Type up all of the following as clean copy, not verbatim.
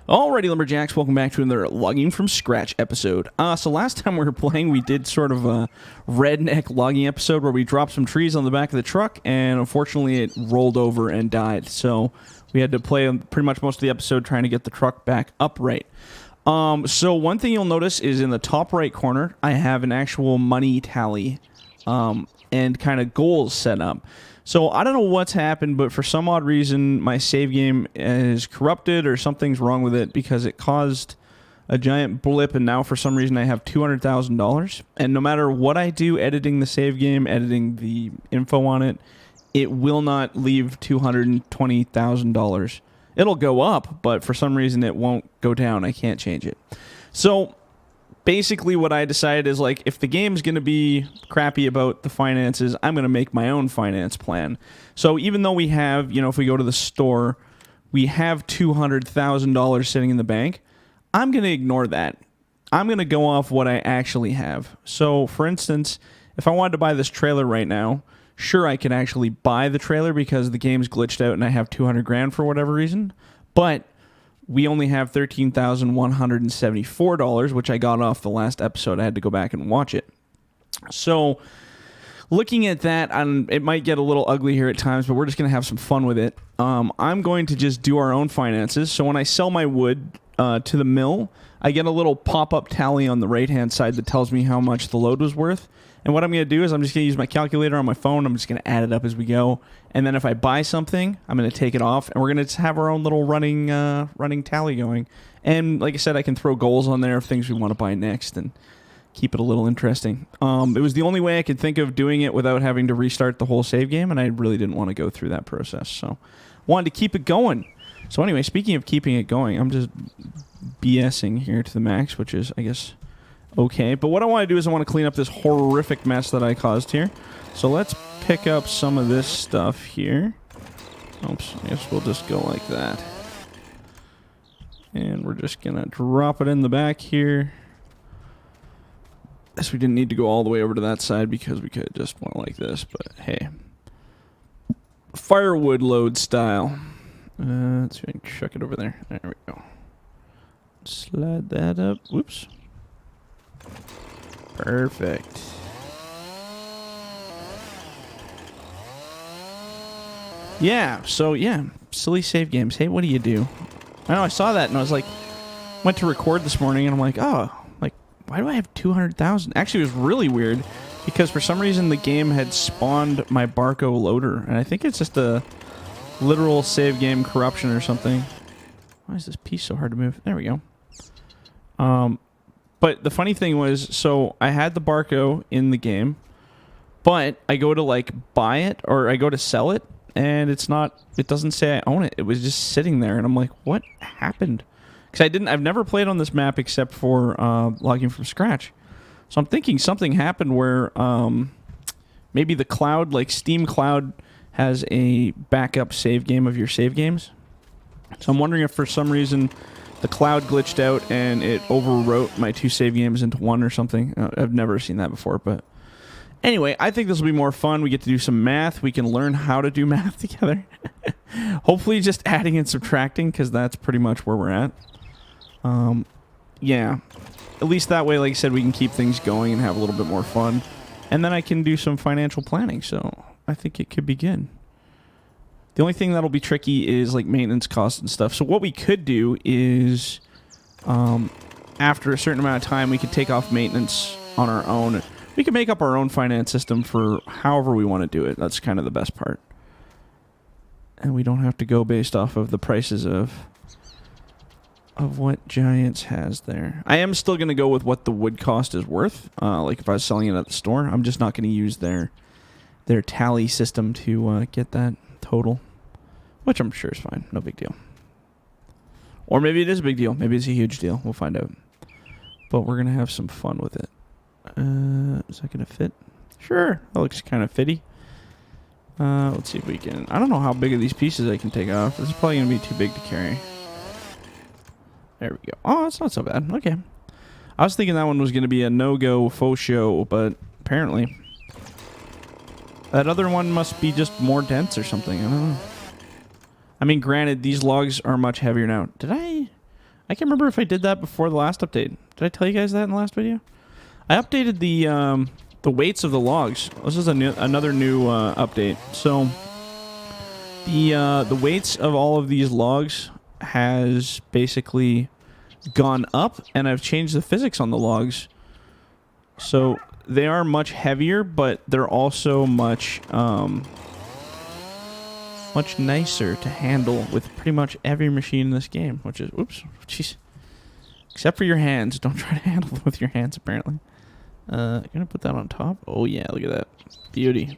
Alrighty, Lumberjacks, welcome back to another Logging from Scratch episode. So last time we were playing, we did sort of a redneck logging episode where we dropped some trees on the back of the truck, and unfortunately it rolled over and died. So we had to play pretty much most of the episode trying to get the truck back upright. So one thing you'll notice is in the top right corner, I have an actual money tally and kind of goals set up. So I don't know what's happened, but for some odd reason, my save game is corrupted or something's wrong with it because it caused a giant blip, and now for some reason I have $200,000. And no matter what I do editing the save game, editing the info on it, it will not leave $220,000. It'll go up, but for some reason it won't go down. I can't change it. So basically what I decided is, like, if the game's going to be crappy about the finances, I'm going to make my own finance plan. So even though we have, if we go to the store, we have $200,000 sitting in the bank, I'm going to ignore that. I'm going to go off what I actually have. So, for instance, if I wanted to buy this trailer right now, sure, I can actually buy the trailer because the game's glitched out and I have 200 grand for whatever reason, but we only have $13,174, which I got off the last episode. I had to go back and watch it. So looking at that, it might get a little ugly here at times, but we're just going to have some fun with it. I'm going to just do our own finances. So when I sell my wood to the mill, I get a little pop-up tally on the right-hand side that tells me how much the load was worth. And what I'm going to do is I'm just going to use my calculator on my phone. I'm just going to add it up as we go. And then if I buy something, I'm going to take it off, and we're going to have our own little running tally going. And like I said, I can throw goals on there of things we want to buy next and keep it a little interesting. It was the only way I could think of doing it without having to restart the whole save game, and I really didn't want to go through that process. So wanted to keep it going. So anyway, speaking of keeping it going, I'm just BSing here to the max, which is, I guess, okay. But what I want to do is I want to clean up this horrific mess that I caused here. So let's pick up some of this stuff here. Oops, I guess we'll just go like that. And we're just going to drop it in the back here. Guess we didn't need to go all the way over to that side because we could just went like this, but hey. Firewood load style. Let's see if I can chuck it over there. There we go. Slide that up. Whoops. Perfect. Yeah, so yeah, silly save games. Hey, what do you do? I know I saw that and I was like, went to record this morning and I'm like, oh, like, why do I have 200,000? Actually, it was really weird because for some reason the game had spawned my Barco loader, and I think it's just a literal save game corruption or something. Why is this piece so hard to move? There we go. But the funny thing was, so I had the Barco in the game, but I go to like buy it or I go to sell it, and it doesn't say I own it. It was just sitting there, and I'm like, what happened? Because I've never played on this map except for logging from scratch. So I'm thinking something happened where maybe the cloud, like Steam Cloud, has a backup save game of your save games. So I'm wondering if for some reason the cloud glitched out and it overwrote my two save games into one or something. I've never seen that before, but anyway, I think this will be more fun. We get to do some math. We can learn how to do math together. Hopefully just adding and subtracting, because that's pretty much where we're at. Yeah. At least that way, like I said, we can keep things going and have a little bit more fun. And then I can do some financial planning, so I think it could be good. The only thing that'll be tricky is like maintenance costs and stuff. So what we could do is, after a certain amount of time, we could take off maintenance on our own. We can make up our own finance system for however we want to do it. That's kind of the best part. And we don't have to go based off of the prices of what Giants has there. I am still going to go with what the wood cost is worth. Like if I was selling it at the store, I'm just not going to use their tally system to get that total, which I'm sure is fine. No big deal. Or maybe it is a big deal. Maybe it's a huge deal. We'll find out. But we're going to have some fun with it. Is that going to fit? Sure. That looks kind of fitty. Let's see if we can... I don't know how big of these pieces I can take off. This is probably going to be too big to carry. There we go. Oh, that's not so bad. Okay. I was thinking that one was going to be a no-go faux show, but apparently... that other one must be just more dense or something. I don't know. I mean, granted, these logs are much heavier now. Did I I can't remember if I did that before the last update. Did I tell you guys that in the last video? I updated the weights of the logs. This is another new update. So the weights of all of these logs has basically gone up, and I've changed the physics on the logs. So they are much heavier, but they're also much much nicer to handle with pretty much every machine in this game, which is, oops, jeez. Except for your hands. Don't try to handle them with your hands, apparently. Gonna put that on top. Oh yeah, look at that. Beauty.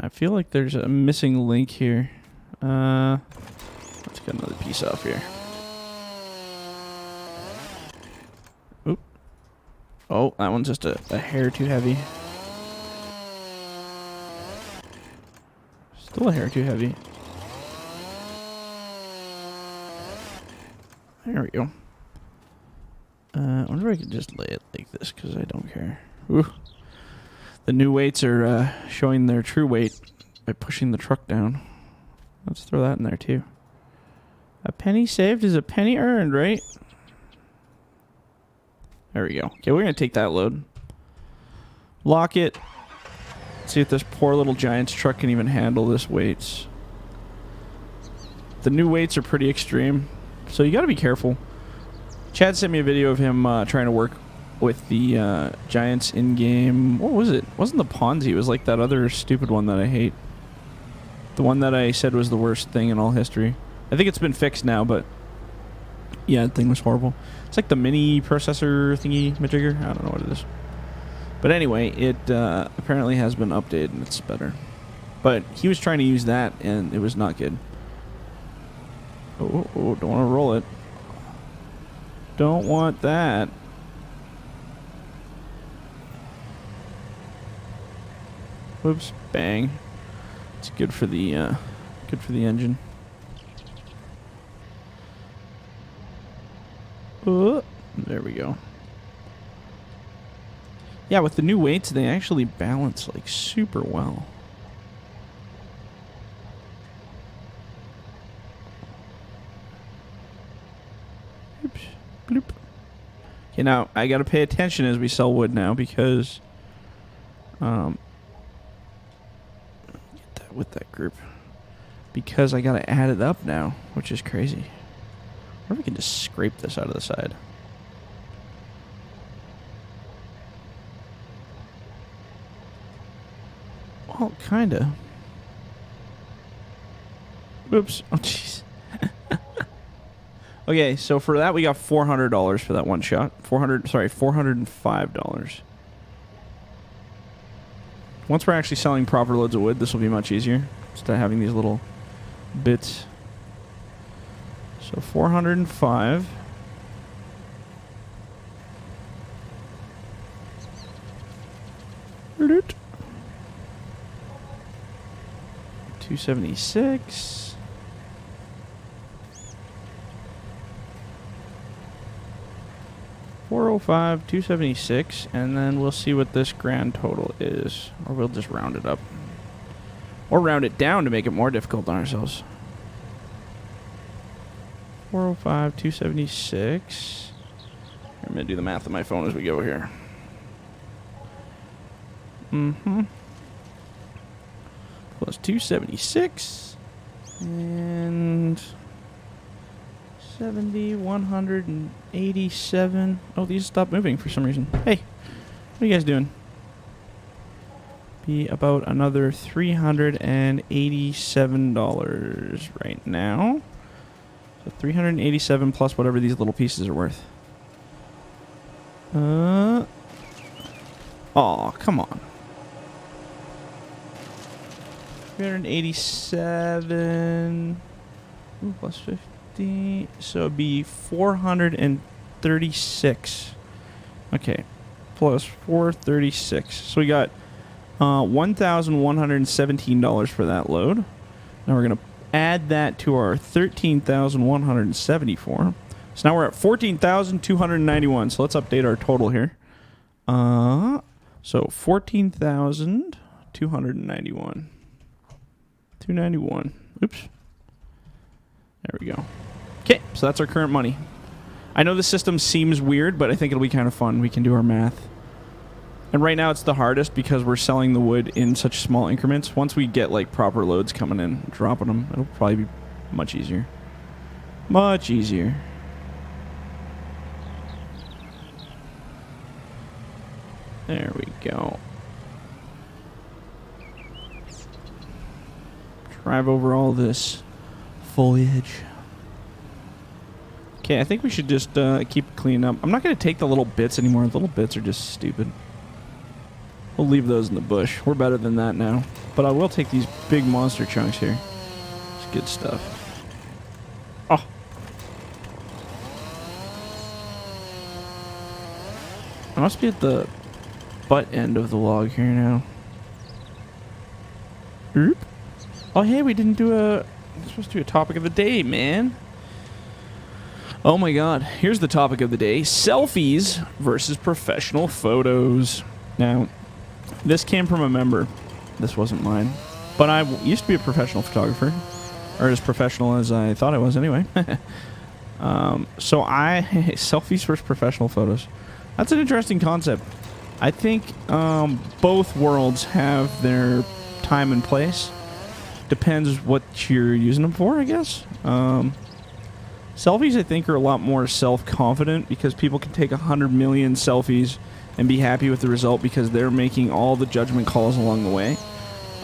I feel like there's a missing link here. Let's get another piece off here. Oop. Oh, that one's just a hair too heavy. Still a hair too heavy. There we go. I wonder if I could just lay it like this, because I don't care. Ooh. The new weights are showing their true weight by pushing the truck down. Let's throw that in there too. A penny saved is a penny earned, right? There we go. Okay, we're going to take that load. Lock it. See if this poor little Giants truck can even handle this weights. The new weights are pretty extreme, so you got to be careful. Chad sent me a video of him trying to work with the Giants in-game. What was it? It wasn't the Ponzi. It was like that other stupid one that I hate. The one that I said was the worst thing in all history. I think it's been fixed now, but yeah, the thing was horrible. It's like the mini processor thingy majigger. I don't know what it is. But anyway, it apparently has been updated and it's better. But he was trying to use that and it was not good. Oh, don't want to roll it. Don't want that. Whoops! Bang! It's good for the engine. There we go. Yeah, with the new weights, they actually balance like super well. Oops. Bloop. Okay, now I gotta pay attention as we sell wood now because get that with that group. Because I gotta add it up now, which is crazy. I wonder if we can just scrape this out of the side. Well, kinda. Oops. Oh, jeez. Okay, so for that we got $400 for that one shot. $405. Once we're actually selling proper loads of wood, this will be much easier. Instead of having these little bits. So 405. $276. $405, $276, and then we'll see what this grand total is. Or we'll just round it up. Or round it down to make it more difficult on ourselves. 405, 276. I'm going to do the math on my phone as we go here. Plus 276. And 70, 187. Oh, these stopped moving for some reason. Hey, what are you guys doing? Be about another $387 right now. So 387 plus whatever these little pieces are worth. Oh, come on. 387 plus 50, so it'd be 436. Okay, plus 436. So we got $1,117 for that load. Now we're gonna add that to our 13,174. So now we're at 14,291. So let's update our total here. So 14,291. 291. Oops. There we go. Okay, so that's our current money. I know the system seems weird, but I think it'll be kind of fun. We can do our math. And right now it's the hardest because we're selling the wood in such small increments. Once we get like proper loads coming in, dropping them, it'll probably be much easier. Much easier. There we go. Drive over all this foliage. Okay, I think we should just keep cleaning up. I'm not going to take the little bits anymore. The little bits are just stupid. We'll leave those in the bush. We're better than that now. But I will take these big monster chunks here. It's good stuff. Oh. I must be at the butt end of the log here now. Oop. Oh, hey, we didn't do a... We're supposed to do a topic of the day, man. Oh my god. Here's the topic of the day. Selfies versus professional photos. Now, this came from a member. This wasn't mine. But I used to be a professional photographer. Or as professional as I thought I was anyway. So selfies versus professional photos. That's an interesting concept. I think both worlds have their time and place. Depends what you're using them for, I guess. Selfies, I think, are a lot more self-confident because people can take 100 million selfies and be happy with the result because they're making all the judgment calls along the way.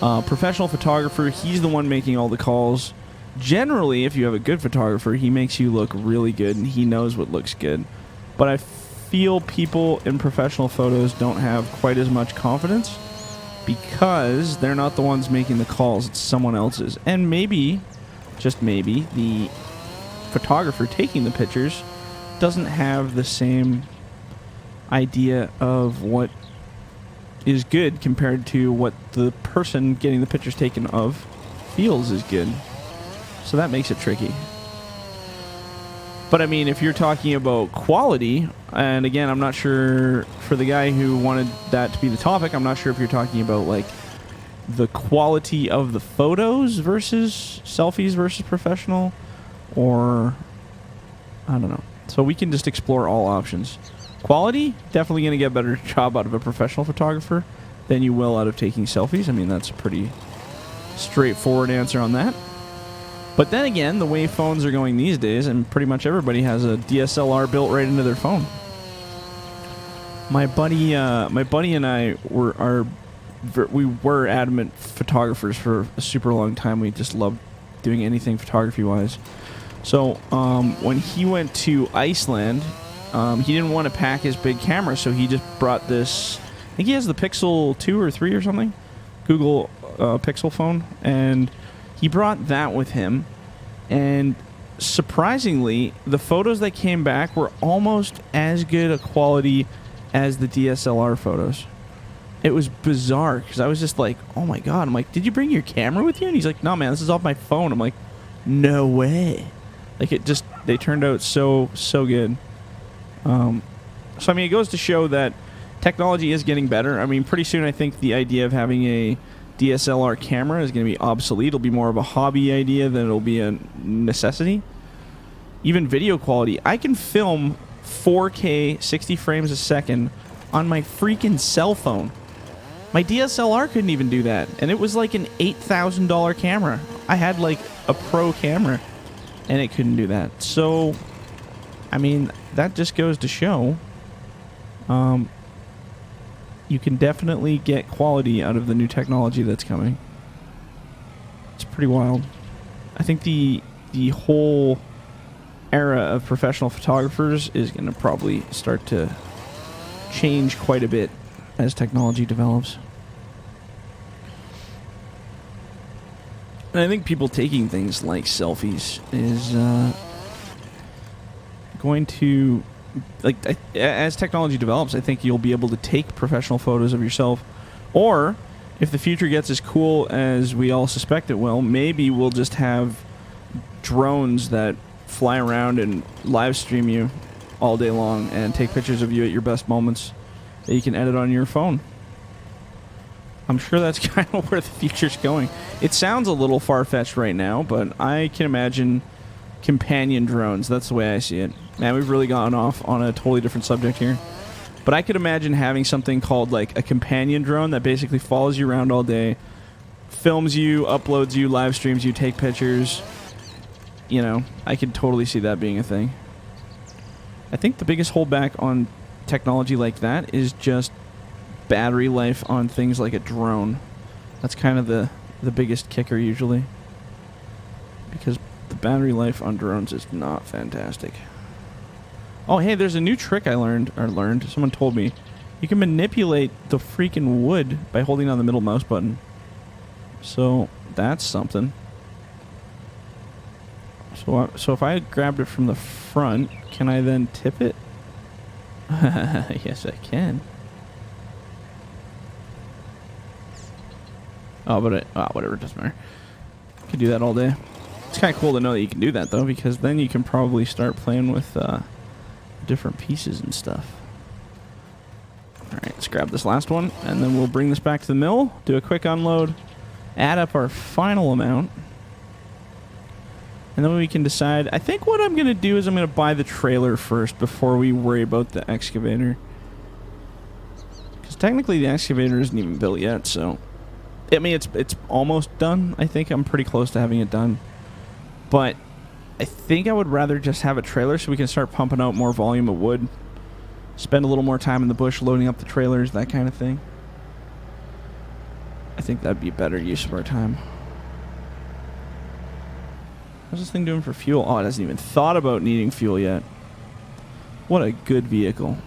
Professional photographer, he's the one making all the calls. Generally, if you have a good photographer, he makes you look really good and he knows what looks good. But I feel people in professional photos don't have quite as much confidence because they're not the ones making the calls, it's someone else's. And maybe, just maybe, the photographer taking the pictures doesn't have the same idea of what is good compared to what the person getting the pictures taken of feels is good. So that makes it tricky. But I mean, if you're talking about quality, and again, I'm not sure for the guy who wanted that to be the topic, I'm not sure if you're talking about like the quality of the photos versus selfies versus professional, or I don't know. So we can just explore all options. Quality, definitely going to get a better job out of a professional photographer than you will out of taking selfies. I mean, that's a pretty straightforward answer on that. But then again, the way phones are going these days, and pretty much everybody has a DSLR built right into their phone. My buddy and I were adamant photographers for a super long time. We just loved doing anything photography-wise. So when he went to Iceland, he didn't want to pack his big camera, so he just brought this. I think he has the Pixel 2 or 3 or something, Google Pixel phone, and he brought that with him. And surprisingly, the photos that came back were almost as good a quality as the DSLR photos. It was bizarre because I was just like, oh my god. I'm like, did you bring your camera with you? And he's like, no man, this is off my phone. I'm like, no way. Like they turned out so good. So I mean, it goes to show that technology is getting better. I mean, pretty soon I think the idea of having a DSLR camera is going to be obsolete. It'll be more of a hobby idea than it'll be a necessity. Even video quality. I can film 4K 60 frames a second on my freaking cell phone. My DSLR couldn't even do that. And it was like an $8,000 camera. I had like a pro camera and it couldn't do that. So, I mean, that just goes to show you can definitely get quality out of the new technology that's coming. It's pretty wild. I think the whole era of professional photographers is going to probably start to change quite a bit as technology develops. And I think people taking things like selfies is going to, like, as technology develops, I think you'll be able to take professional photos of yourself. Or if the future gets as cool as we all suspect it will, maybe we'll just have drones that fly around and live stream you all day long and take pictures of you at your best moments that you can edit on your phone. I'm sure that's kind of where the future's going. It sounds a little far-fetched right now, but I can imagine companion drones. That's the way I see it. Man, we've really gone off on a totally different subject here. But I could imagine having something called like a companion drone that basically follows you around all day, films you, uploads you, live streams you, take pictures. You know, I could totally see that being a thing. I think the biggest holdback on technology like that is just battery life on things like a drone. That's kind of the biggest kicker usually. Because the battery life on drones is not fantastic. Oh, hey, there's a new trick I learned. Someone told me. You can manipulate the freaking wood by holding on the middle mouse button. So, that's something. So if I grabbed it from the front, can I then tip it? Yes, I can. Oh, but whatever, it doesn't matter. I could do that all day. It's kind of cool to know that you can do that, though, because then you can probably start playing with different pieces and stuff. Alright, let's grab this last one, and then we'll bring this back to the mill, do a quick unload, add up our final amount, and then we can decide. I think what I'm going to do is I'm going to buy the trailer first before we worry about the excavator. Because technically the excavator isn't even built yet, so... I mean, it's almost done. I think I'm pretty close to having it done. But I think I would rather just have a trailer so we can start pumping out more volume of wood. Spend a little more time in the bush loading up the trailers, that kind of thing. I think that'd be a better use of our time. How's this thing doing for fuel? Oh, it hasn't even thought about needing fuel yet. What a good vehicle.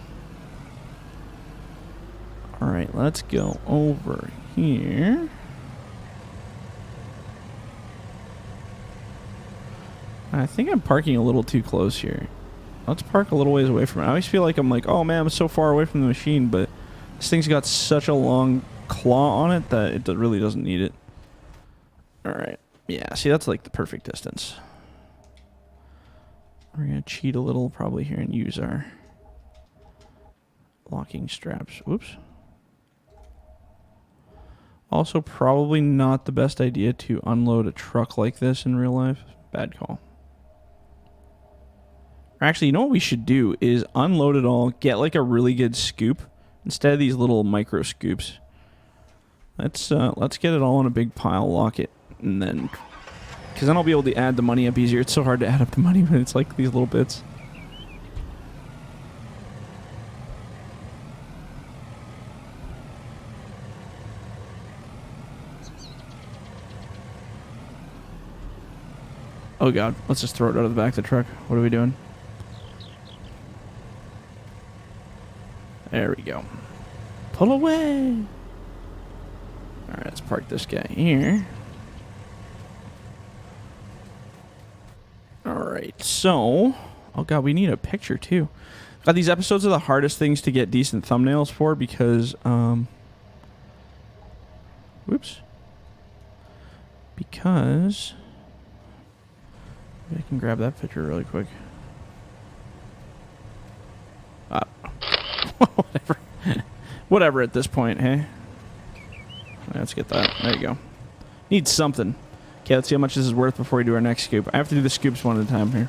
Alright, let's go over here. I think I'm parking a little too close here. Let's park a little ways away from it. I always feel like I'm like, oh man, I'm so far away from the machine, but this thing's got such a long claw on it that it really doesn't need it. Alright. Yeah, see, that's like the perfect distance. We're going to cheat a little probably here and use our locking straps. Whoops. Also, probably not the best idea to unload a truck like this in real life. Bad call. Actually, you know what we should do is unload it all, get like a really good scoop instead of these little micro scoops. Let's get it all in a big pile, lock it, and then... Because then I'll be able to add the money up easier. It's so hard to add up the money when it's like these little bits. Oh god, let's just throw it out of the back of the truck. What are we doing? There we go. Pull away! Alright, let's park this guy here. Alright, so... Oh god, we need a picture too. God, these episodes are the hardest things to get decent thumbnails for because, whoops. Because... I can grab that picture really quick. Whatever. Whatever at this point, hey? Let's get that. There you go. Need something. Okay, let's see how much this is worth before we do our next scoop. I have to do the scoops one at a time here.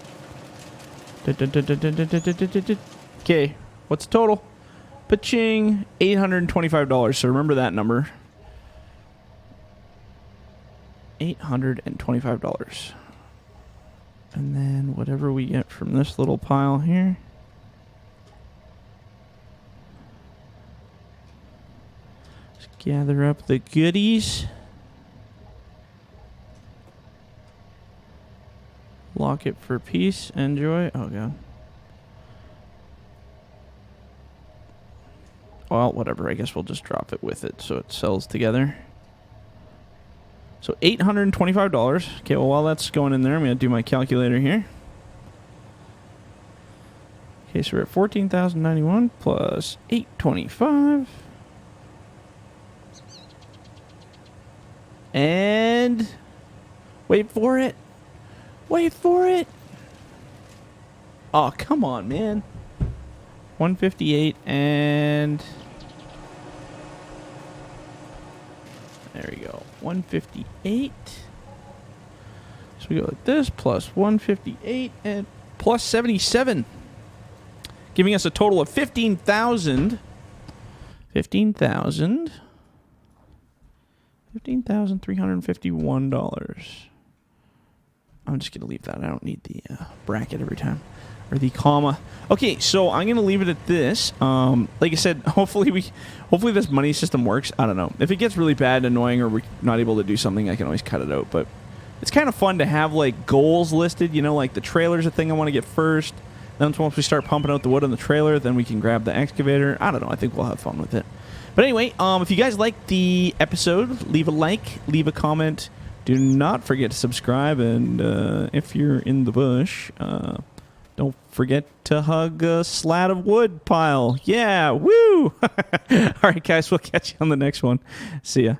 Okay, what's the total? Pa-ching! $825. So remember that number. $825. And then whatever we get from this little pile here. Let's gather up the goodies. Lock it for peace and joy. Oh, God. Well, whatever. I guess we'll just drop it with it so it sells together. So $825. Okay, well, while that's going in there, I'm going to do my calculator here. Okay, so we're at $14,091 plus $825. And... wait for it. Wait for it. Oh, come on, man. 158 and... there we go. 158. So we go like this, plus 158 and plus 77. giving us a total of $15,351. I'm just going to leave that. I don't need the bracket every time. Or the comma. Okay, so I'm going to leave it at this. Like I said, hopefully this money system works. I don't know. If it gets really bad and annoying or we're not able to do something, I can always cut it out. But it's kind of fun to have, like, goals listed. You know, like the trailer's a thing I want to get first. Then once we start pumping out the wood on the trailer, then we can grab the excavator. I don't know. I think we'll have fun with it. But anyway, if you guys liked the episode, leave a like, leave a comment. Do not forget to subscribe, and if you're in the bush, don't forget to hug a slat of wood pile. Yeah, woo! All right, guys, we'll catch you on the next one. See ya.